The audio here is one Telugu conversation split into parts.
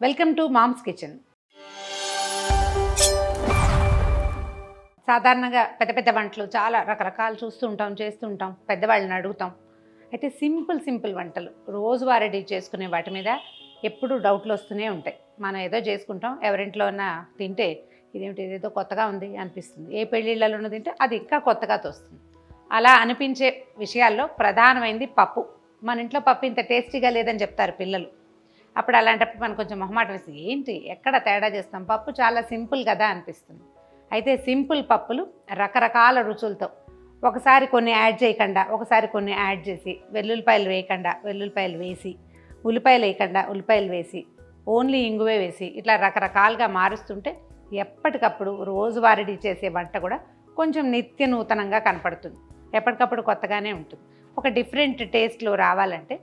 Welcome to moms kitchen. సాధారణంగా పెద్ద పెద్ద వంటలు చాలా రకరకాలు చూస్తుంటాం, చేస్తుంటాం, పెద్దవాళ్ళని అడుగుతాం. అయితే సింపుల్ వంటలు రోజువారీ చేసుకునే వాటి మీద ఎప్పుడూ డౌట్లు వస్తూనే ఉంటాయి. మనం ఏదో చేసుకుంటాం, ఎవరింట్లో ఉన్న తింటే ఇదేమిటి ఇదేదో కొత్తగా ఉంది అనిపిస్తుంది. ఏ పెళ్ళిళ్ళలోనూ తింటే అది ఇంకా కొత్తగా తోస్తుంది. అలా అనిపించే విషయాల్లో ప్రధానమైంది పప్పు. మన ఇంట్లో పప్పు ఇంత టేస్టీగా లేదని చెప్తారు పిల్లలు. అప్పుడు అలాంటప్పుడు మనకు కొంచెం మొహమాటం వేస్తుంది. ఏంటి ఎక్కడ తేడా చేస్తాం, పప్పు చాలా సింపుల్ కదా అనిపిస్తుంది. అయితే సింపుల్ పప్పులు రకరకాల రుచులతో, ఒకసారి కొన్ని యాడ్ చేయకుండా ఒకసారి కొన్ని యాడ్ చేసి, వెల్లుల్లిపాయలు వేయకుండా వెల్లుల్లిపాయలు వేసి, ఉల్లిపాయలు వేయకుండా ఉల్లిపాయలు వేసి, ఓన్లీ ఇంగువే వేసి, ఇట్లా రకరకాలుగా మారుస్తుంటే ఎప్పటికప్పుడు రోజువారీ చేసే వంట కూడా కొంచెం నిత్య నూతనంగా కనపడుతుంది. ఎప్పటికప్పుడు కొత్తగానే ఉంటుంది. ఒక డిఫరెంట్ టేస్ట్లో రావాలంటే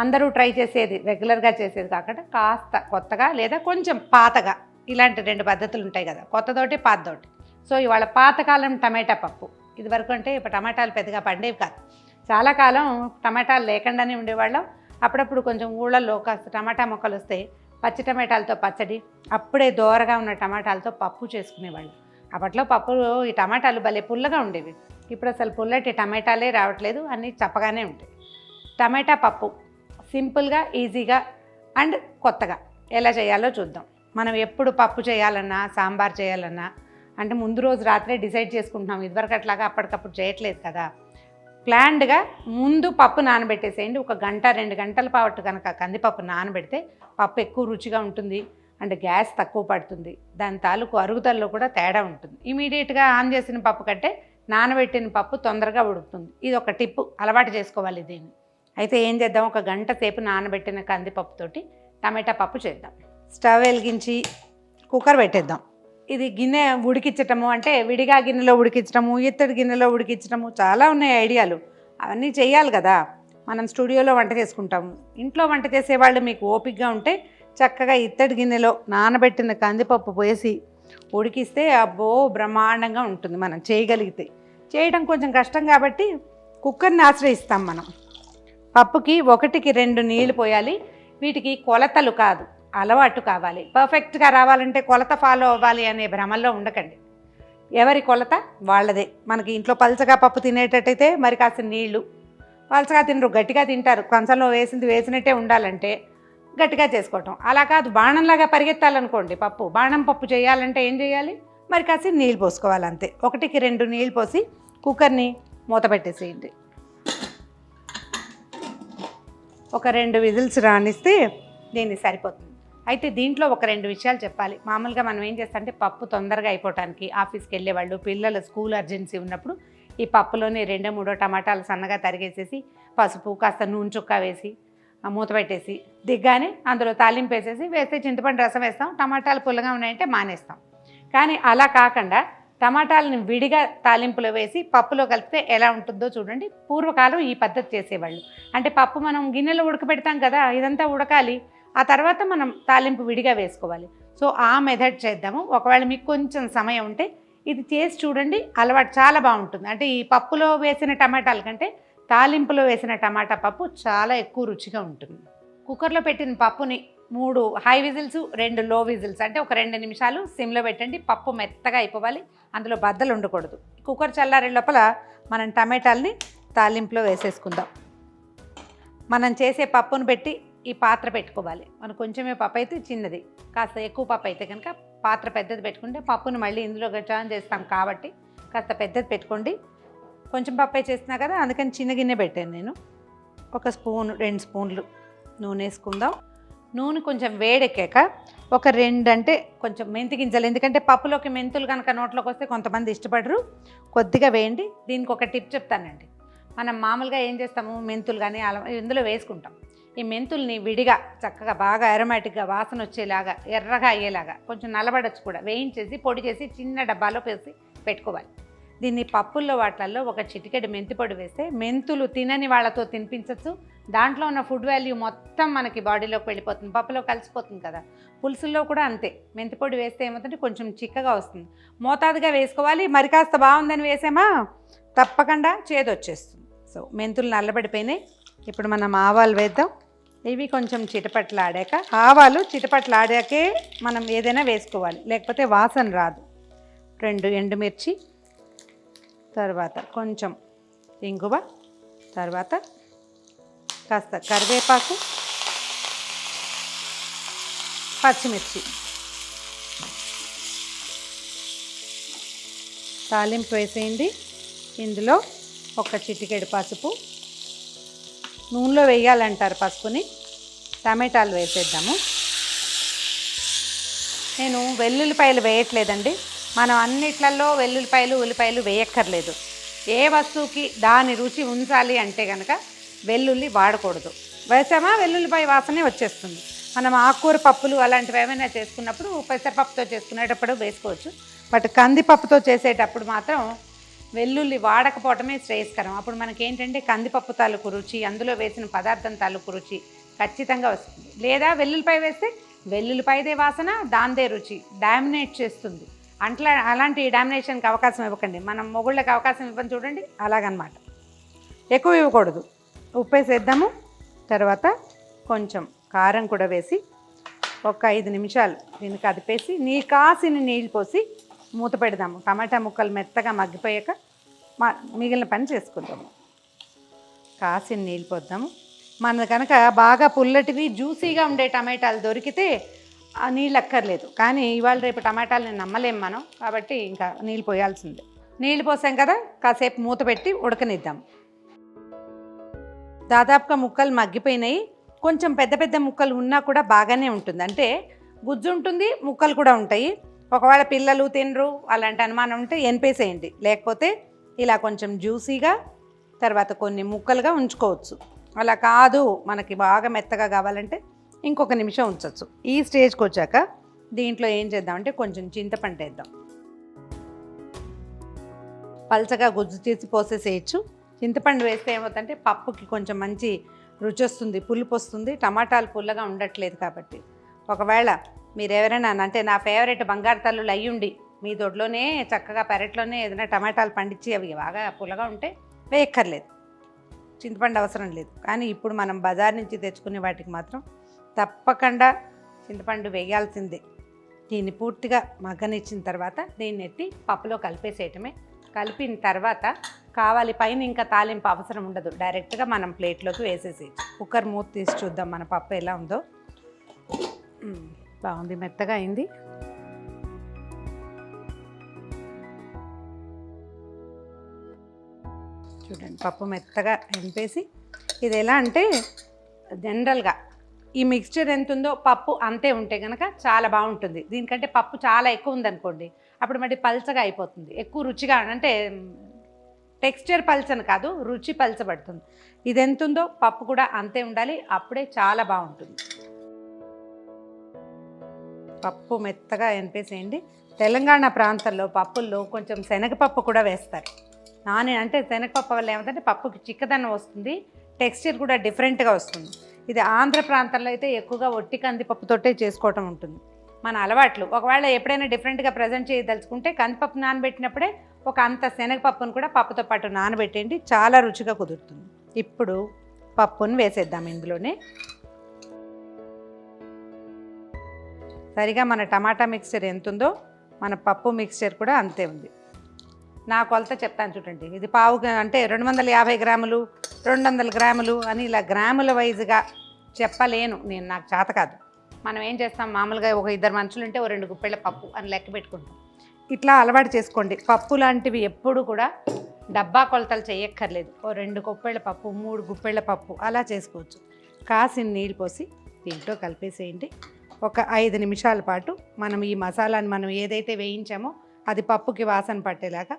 అందరూ ట్రై చేసేది రెగ్యులర్గా చేసేది కాకుండా కాస్త కొత్తగా లేదా కొంచెం పాతగా, ఇలాంటి 2 పద్ధతులు ఉంటాయి కదా, కొత్తతోటి పాతతోటి. సో ఇవాళ పాతకాలం టమాటా పప్పు. ఇదివరకు అంటే ఇప్పుడు టమాటాలు పెద్దగా పండేవి కాదు. చాలా కాలం టమాటాలు లేకుండానే ఉండేవాళ్ళం. అప్పుడప్పుడు కొంచెం ఊళ్ళల్లో కాస్త టమాటా మొక్కలు వస్తే పచ్చి టమాటాలతో పచ్చడి, అప్పుడే దోరగా ఉన్న టమాటాలతో పప్పు చేసుకునేవాళ్ళు. అప్పట్లో పప్పు ఈ టమాటాలు భలే పుల్లగా ఉండేవి. ఇప్పుడు అసలు పుల్లటి టమాటాలే రావట్లేదు, అన్నీ చప్పగానే ఉంటాయి. టమాటా పప్పు సింపుల్గా, ఈజీగా అండ్ కొత్తగా ఎలా చేయాలో చూద్దాం. మనం ఎప్పుడు పప్పు చేయాలన్నా, సాంబార్ చేయాలన్నా అంటే ముందు రోజు రాత్రే డిసైడ్ చేసుకుంటున్నాం. ఇదివరకు అట్లాగా అప్పటికప్పుడు చేయట్లేదు కదా. ప్లాన్డ్గా ముందు పప్పు నానబెట్టేసేయండి. 1 గంట 2 గంటల పాటు కనుక కందిపప్పు నానబెడితే పప్పు ఎక్కువ రుచిగా ఉంటుంది అండ్ గ్యాస్ తక్కువ పడుతుంది. దాని తాలూకు అరుగుదలలో కూడా తేడా ఉంటుంది. ఇమీడియట్గా ఆన్ చేసిన పప్పు కంటే నానబెట్టిన పప్పు తొందరగా ఉడుకుతుంది. ఇది ఒక టిప్పు, అలవాటు చేసుకోవాలి దీన్ని. అయితే ఏం చేద్దాం, 1 గంట సేపు నానబెట్టిన కందిపప్పుతోటి టమాటా పప్పు చేద్దాం. స్టవ్ వెలిగించి కుక్కర్ పెట్టేద్దాం. ఇది గిన్నె ఉడికించటము అంటే విడిగా గిన్నెలో ఉడికించటము, ఇత్తడి గిన్నెలో ఉడికించటము, చాలా ఉన్నాయి ఐడియాలు. అవన్నీ చేయాలి కదా. మనం స్టూడియోలో వంట చేసుకుంటాము. ఇంట్లో వంట చేసేవాళ్ళు మీకు ఓపికగా ఉంటే చక్కగా ఇత్తడి గిన్నెలో నానబెట్టిన కందిపప్పు పోసి ఉడికిస్తే అబ్బో బ్రహ్మాండంగా ఉంటుంది. మనం చేయగలిగితే. చేయడం కొంచెం కష్టం కాబట్టి కుక్కర్ని ఆశ్రయిస్తాం మనం. పప్పుకి 1కి 2 నీళ్లు పోయాలి. వీటికి కొలతలు కాదు, అలవాటు కావాలి. పర్ఫెక్ట్గా రావాలంటే కొలత ఫాలో అవ్వాలి అనే భ్రమల్లో ఉండకండి. ఎవరి కొలత వాళ్ళదే. మనకి ఇంట్లో పలచగా పప్పు తినేటట్టయితే మరి కాస్త నీళ్లు, పలచగా తినరు, గట్టిగా తింటారు. కంచంలో వేసింది వేసినట్టే ఉండాలంటే గట్టిగా చేసుకోవటం. అలా కాదు, బాణంలాగా పరిగెత్తాలనుకోండి పప్పు. బాణం పప్పు చేయాలంటే ఏం చేయాలి, మరి కాస్త నీళ్ళు పోసుకోవాలి అంతే. 1కి 2 నీళ్ళు పోసి కుక్కర్ని మూత పెట్టేసేయండి. ఒక 2 విజిల్స్ రానిస్తే దీన్ని సరిపోతుంది. అయితే దీంట్లో ఒక 2 విషయాలు చెప్పాలి. మామూలుగా మనం ఏం చేస్తామంటే పప్పు తొందరగా అయిపోవటానికి ఆఫీస్కి వెళ్ళేవాళ్ళు, పిల్లల స్కూల్ అర్జెన్సీ ఉన్నప్పుడు ఈ పప్పులోనే 2-3 టమాటాలు సన్నగా తరిగేసేసి, పసుపు కాస్త నూనె చుక్క వేసి మూత పెట్టేసి, దిగ్గానే అందులో తాలింపు వేస్తే చింతపండు రసం వేస్తాం. టమాటాలు పుల్లగా ఉన్నాయంటే మానేస్తాం. కానీ అలా కాకుండా టమాటాలను విడిగా తాలింపులో వేసి పప్పులో కలిపితే ఎలా ఉంటుందో చూడండి. పూర్వకాలం ఈ పద్ధతి చేసేవాళ్ళు. అంటే పప్పు మనం గిన్నెలో ఉడకబెడతాం కదా, ఇదంతా ఉడకాలి. ఆ తర్వాత మనం తాలింపు విడిగా వేసుకోవాలి. సో ఆ మెథడ్ చేద్దాము. ఒకవేళ మీకు కొంచెం సమయం ఉంటే ఇది చేసి చూడండి. అలవాటు చాలా బాగుంటుంది. అంటే ఈ పప్పులో వేసిన టమాటాల కంటే తాలింపులో వేసిన టమాటా పప్పు చాలా ఎక్కువ రుచిగా ఉంటుంది. కుక్కర్లో పెట్టిన పప్పుని 3 హై విజిల్స్, 2 లో విజిల్స్, అంటే ఒక 2 నిమిషాలు సిమ్లో పెట్టండి. పప్పు మెత్తగా అయిపోవాలి, అందులో బద్దలు ఉండకూడదు. కుక్కర్ చల్లారే లోపల మనం టమాటాలని తాలింపులో వేసేసుకుందాం. మనం చేసే పప్పును పెట్టి ఈ పాత్ర పెట్టుకోవాలి. మనకు కొంచెమే పప్పు అయితే చిన్నది, కాస్త ఎక్కువ పప్పు అయితే కనుక పాత్ర పెద్దది పెట్టుకుంటే పప్పును మళ్ళీ ఇందులో టర్న్ చేస్తాం కాబట్టి కాస్త పెద్దది పెట్టుకోండి. కొంచెం పప్పే చేస్తున్నా కదా, అందుకని చిన్న గిన్నె పెట్టాను నేను. 1 స్పూన్ 2 స్పూన్లు నూనె వేసుకుందాం. నూనె కొంచెం వేడెక్కాక ఒక 2 అంటే కొంచెం మెంతి గింజలు, ఎందుకంటే పప్పులోకి మెంతులు కనుక నోట్లోకి వస్తే కొంతమంది ఇష్టపడరు, కొద్దిగా వేయండి. దీనికి ఒక టిప్ చెప్తానండి. మనం మామూలుగా ఏం చేస్తాము, మెంతులు కానీ అలా ఇందులో వేసుకుంటాం. ఈ మెంతుల్ని విడిగా చక్కగా బాగా అరోమాటిక్గా వాసన వచ్చేలాగా, ఎర్రగా అయ్యేలాగా, కొంచెం నలబడచ్చు కూడా, వేయించేసి పొడి చేసి చిన్న డబ్బాలో వేసి పెట్టుకోవాలి. దీన్ని పప్పుల్లో వాటిల్లో ఒక చిటికెడు మెంతి పొడి వేస్తే మెంతులు తినని వాళ్ళతో తినిపించవచ్చు. దాంట్లో ఉన్న ఫుడ్ వాల్యూ మొత్తం మనకి బాడీలోకి వెళ్ళిపోతుంది, పప్పులో కలిసిపోతుంది కదా. పులుసుల్లో కూడా అంతే, మెంతి పొడి వేస్తే ఏమవుతుందంటే కొంచెం చిక్కగా వస్తుంది. మోతాదుగా వేసుకోవాలి. మరి కాస్త బాగుందని వేసామా తప్పకుండా చేదు వచ్చేస్తుంది. సో మెంతులు నల్లబడిపోయినాయి. ఇప్పుడు మనం ఆవాలు వేద్దాం. ఇవి కొంచెం చిటపట్లాడాక, ఆవాలు చిటపట్లాడాకే మనం ఏదైనా వేసుకోవాలి, లేకపోతే వాసన రాదు. 2 ఎండుమిర్చి, తర్వాత కొంచెం ఇంగువ, తర్వాత కాస్త కరివేపాకు, పచ్చిమిర్చి. తాలింపు వేసేయండి. ఇందులో ఒక చిటికెడు పసుపు, నూనెలో వేయాలంటారు పసుపుని. టమాటాలు వేసేద్దాము. నేను వెల్లుల్లిపాయలు వేయట్లేదండి. మనం అన్నిట్లలో వెల్లుల్లిపాయలు ఉల్లిపాయలు వేయక్కర్లేదు. ఏ వస్తువుకి దాని రుచి ఉంచాలి అంటే కనుక వెల్లుల్లి వాడకూడదు. వేసామా వెల్లుల్లిపాయ వాసనే వచ్చేస్తుంది. మనం ఆకుకూర పప్పులు అలాంటివి ఏమైనా చేసుకున్నప్పుడు పెసరపప్పుతో చేసుకునేటప్పుడు వేసుకోవచ్చు. బట్ కందిపప్పుతో చేసేటప్పుడు మాత్రం వెల్లుల్లి వాడకపోవటమే శ్రేయస్కరం. అప్పుడు మనకేంటంటే కందిపప్పు తాలూకు రుచి, అందులో వేసిన పదార్థం తాలూకు రుచి ఖచ్చితంగా వస్తుంది. లేదా వెల్లుల్లిపాయ వేస్తే వెల్లుల్లిపాయదే వాసన, దాందే రుచి డామినేట్ చేస్తుంది. అలాంటి డామినేషన్కి అవకాశం ఇవ్వకండి. మనం మొగుళ్ళకి అవకాశం ఇవ్వని చూడండి, అలాగనమాట. ఎక్కువ ఇవ్వకూడదు. ఉప్పు వేసేద్దాము. తర్వాత కొంచెం కారం కూడా వేసి ఒక 5 నిమిషాలు దీన్ని కదిపేసి కాసిన నీళ్ళు పోసి మూత పెడదాము. టమాటా ముక్కలు మెత్తగా మగ్గిపోయాక మిగిలిన పని చేసుకుందాము. కాసిన నీళ్ళు పోద్దాము. మన కనుక బాగా పుల్లటివి జ్యూసీగా ఉండే టమాటాలు దొరికితే ఆ నీళ్ళు అక్కర్లేదు. కానీ ఇవాళ రేపు టమాటాలని నమ్మలేం మనం, కాబట్టి ఇంకా నీళ్ళు పోయాల్సిందే. నీళ్ళు పోసాం కదా, కాసేపు మూత పెట్టి ఉడకనిద్దాం. దాదాపుగా ముక్కలు మగ్గిపోయినాయి. కొంచెం పెద్ద పెద్ద ముక్కలు ఉన్నా కూడా బాగానే ఉంటుంది. అంటే గుజ్జు ఉంటుంది, ముక్కలు కూడా ఉంటాయి. ఒకవేళ పిల్లలు తినరు అలాంటి అనుమానం ఉంటే ఎనిపేసేయండి. లేకపోతే ఇలా కొంచెం జ్యూసీగా తర్వాత కొన్ని ముక్కలుగా ఉంచుకోవచ్చు. అలా కాదు మనకి బాగా మెత్తగా కావాలంటే ఇంకొక నిమిషం ఉంచవచ్చు. ఈ స్టేజ్కి వచ్చాక దీంట్లో ఏం చేద్దామంటే కొంచెం చింతపండు వేద్దాం. పల్చగా గుజ్జు చేసి పోసేసేయచ్చు. చింతపండు వేస్తే ఏమవుతుందంటే పప్పుకి కొంచెం మంచి రుచి వస్తుంది, పులుపు వస్తుంది. టమాటాలు పుల్లగా ఉండట్లేదు కాబట్టి. ఒకవేళ మీరు ఎవరైనా అంటే నా ఫేవరెట్ బంగారు తల్లులు అయ్యుండి మీ దొడ్లోనే చక్కగా పెరట్లోనే ఏదైనా టమాటాలు పండించి అవి బాగా పుల్లగా ఉంటే వేయక్కర్లేదు, చింతపండు అవసరం లేదు. కానీ ఇప్పుడు మనం బజార్ నుంచి తెచ్చుకునే వాటికి మాత్రం తప్పకుండా చింతపండు వేయాల్సిందే. దీన్ని పూర్తిగా మగ్గనిచ్చిన తర్వాత దీన్ని ఎత్తి పప్పులో కలిపేసేయటమే. కలిపిన తర్వాత కావాలి పైన ఇంకా తాలింపు అవసరం ఉండదు, డైరెక్ట్గా మనం ప్లేట్లోకి వేసేసేయచ్చు. కుక్కర్ మూత తీసి చూద్దాం మన పప్పు ఎలా ఉందో. బాగుంది, మెత్తగా అయింది. చూడండి పప్పు మెత్తగా ఎంపేసి. ఇది ఎలా అంటే జనరల్గా ఈ మిక్స్చర్ ఎంత ఉందో పప్పు అంతే ఉంటే కనుక చాలా బాగుంటుంది. దీనికంటే పప్పు చాలా ఎక్కువ ఉందనుకోండి అప్పుడు మరి పల్చగా అయిపోతుంది. ఎక్కువ రుచిగా అంటే టెక్స్చర్ పల్చని కాదు, రుచి పల్చబడుతుంది. ఇది ఎంత ఉందో పప్పు కూడా అంతే ఉండాలి, అప్పుడే చాలా బాగుంటుంది. పప్పు మెత్తగా ఎనిపేసేయండి. తెలంగాణ ప్రాంతాల్లో పప్పుల్లో కొంచెం శనగపప్పు కూడా వేస్తారు. అంటే శనగపప్పు వల్ల ఏమంటే పప్పుకి చిక్కదనం వస్తుంది, టెక్స్చర్ కూడా డిఫరెంట్గా వస్తుంది. ఇది ఆంధ్ర ప్రాంతంలో అయితే ఎక్కువగా ఒట్టి కందిపప్పుతోటే చేసుకోవటం ఉంటుంది మన అలవాట్లు. ఒకవేళ ఎప్పుడైనా డిఫరెంట్గా ప్రజెంట్ చేయదలుచుకుంటే కందిపప్పు నానబెట్టినప్పుడే ఒక అంత శనగపప్పును కూడా పప్పుతో పాటు నానబెట్టండి, చాలా రుచిగా కుదురుతుంది. ఇప్పుడు పప్పును వేసేద్దాం ఇందులోనే. సరిగా మన టమాటా మిక్స్చర్ ఎంత ఉందో మన పప్పు మిక్స్చర్ కూడా అంతే ఉంది. నా కొలత చెప్తాను చూడండి. ఇది పావు అంటే 250 గ్రాములు 200 గ్రాములు అని ఇలా గ్రాముల వైజ్గా చెప్పలేను నేను, నాకు చేత కాదు. మనం ఏం చేస్తాం మామూలుగా ఒక 2 మనుషులు ఉంటే 2 గుప్పెళ్ళ పప్పు అని లెక్క పెట్టుకుంటాం. ఇట్లా అలవాటు చేసుకోండి. పప్పు లాంటివి ఎప్పుడు కూడా డబ్బా కొలతలు చేయక్కర్లేదు. 2 గుప్పెళ్ళ పప్పు 3 గుప్పెళ్ళ పప్పు అలా చేసుకోవచ్చు. కాసిన నీళ్ళు పోసి దీంట్లో కలిపేసేయండి. ఒక 5 నిమిషాల పాటు మనం ఈ మసాలాను మనం ఏదైతే వేయించామో అది పప్పుకి వాసన పట్టేలాగా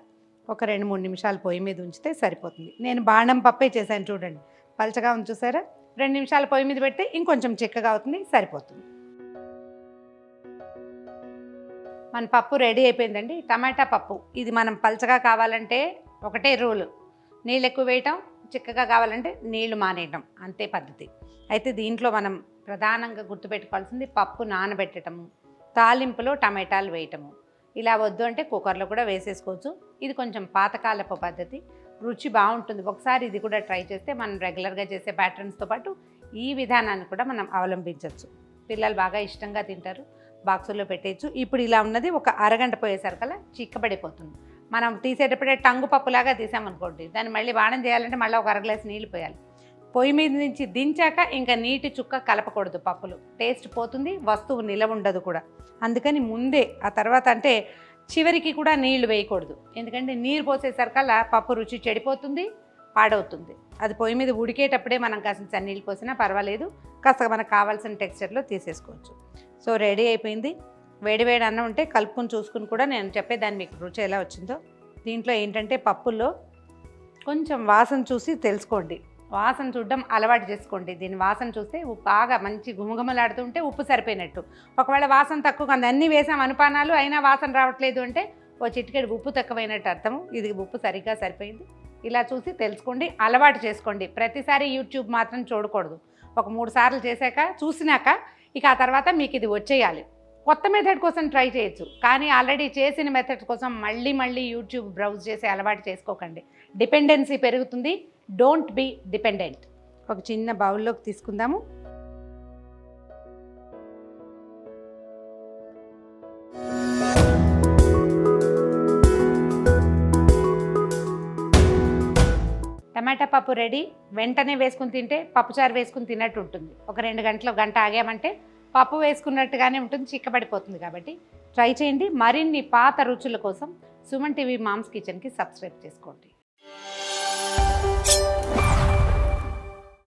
ఒక 2-3 నిమిషాలు పొయ్యి మీద ఉంచితే సరిపోతుంది. నేను బాణం పప్పే చేశాను చూడండి, పలచగా ఉంది చూసారా. 2 నిమిషాలు పొయ్యి మీద పెడితే ఇంకొంచెం చిక్కగా అవుతుంది, సరిపోతుంది. మన పప్పు రెడీ అయిపోయిందండి. టమాటా పప్పు ఇది మనం పలచగా కావాలంటే ఒకటే రూలు, నీళ్ళు ఎక్కువ వేయటం, చిక్కగా కావాలంటే నీళ్లు మానేయటం, అంతే పద్ధతి. అయితే దీంట్లో మనం ప్రధానంగా గుర్తుపెట్టుకోవాల్సింది పప్పు నానబెట్టడము, తాలింపులో టమాటాలు వేయటము. ఇలా వద్దు అంటే కుక్కర్లో కూడా వేసేసుకోవచ్చు. ఇది కొంచెం పాతకాలపు పద్ధతి, రుచి బాగుంటుంది. ఒకసారి ఇది కూడా ట్రై చేస్తే మనం రెగ్యులర్గా చేసే ప్యాటర్న్స్తో పాటు ఈ విధానాన్ని కూడా మనం అవలంబించవచ్చు. పిల్లలు బాగా ఇష్టంగా తింటారు, బాక్సుల్లో పెట్టేయచ్చు. ఇప్పుడు ఇలా ఉన్నది ఒక అరగంట పోయేసరికల్లా చిక్కబడిపోతుంది. మనం తీసేటప్పుడే టంగు పప్పులాగా తీసామనుకోండి, దాన్ని మళ్ళీ వాడడం చేయాలంటే మళ్ళీ ఒక అరగ్లాస్ నీళ్ళు పోయాలి. పొయ్యి మీద నుంచి దించాక ఇంకా నీటి చుక్క కలపకూడదు, పప్పులు టేస్ట్ పోతుంది, వస్తువు నిలవ ఉండదు కూడా. అందుకని ముందే ఆ తర్వాత అంటే చివరికి కూడా నీళ్లు వేయకూడదు. ఎందుకంటే నీరు పోసేసరికల్లా పప్పు రుచి చెడిపోతుంది, పాడవుతుంది. అది పొయ్యి మీద ఉడికేటప్పుడే మనం కాసిన నీళ్ళు పోసినా పర్వాలేదు, కాస్త మనకు కావాల్సిన టెక్స్చర్లో తీసేసుకోవచ్చు. సో రెడీ అయిపోయింది. వేడివేడి అన్నం ఉంటే కలుపుకొని చూసుకుని కూడా నేను చెప్పేదాన్ని మీకు రుచి ఎలా వచ్చిందో. దీంట్లో ఏంటంటే పప్పుల్లో కొంచెం వాసన చూసి తెలుసుకోండి, వాసన చూడడం అలవాటు చేసుకోండి. దీని వాసన చూస్తే బాగా మంచి గుమగుమలాడుతుంటే ఉప్పు సరిపోయినట్టు. ఒకవేళ వాసన తక్కువ అంది అన్నీ వేసాం అనుపానాలు అయినా వాసన రావట్లేదు అంటే ఓ చిటికెడు ఉప్పు తక్కువైనట్టు అర్థము. ఇది ఉప్పు సరిగ్గా సరిపోయింది. ఇలా చూసి తెలుసుకోండి, అలవాటు చేసుకోండి. ప్రతిసారి యూట్యూబ్ మాత్రం చూడకూడదు. ఒక 3 సార్లు చేశాక చూసినాక ఇక ఆ తర్వాత మీకు ఇది వచ్చేయాలి. కొత్త మెథడ్ కోసం ట్రై చేయొచ్చు, కానీ ఆల్రెడీ చేసిన మెథడ్ కోసం మళ్ళీ యూట్యూబ్ బ్రౌజ్ చేసి అలవాటు చేసుకోకండి. డిపెండెన్సీ పెరుగుతుంది. Don't be dependent. ఒక చిన్న బౌల్లోకి తీసుకుందాము. టమాటా పప్పు రెడీ. వెంటనే వేసుకుని తింటే పప్పుచారు వేసుకుని తిన్నట్టు ఉంటుంది. ఒక 2 గంట ఆగామంటే పప్పు వేసుకున్నట్టుగానే ఉంటుంది, చిక్కబడిపోతుంది. కాబట్టి ట్రై చేయండి. మరిన్ని పాత రుచుల కోసం సుమన్ టీవీ మామ్స్ కిచెన్కి సబ్స్క్రైబ్ చేసుకోండి.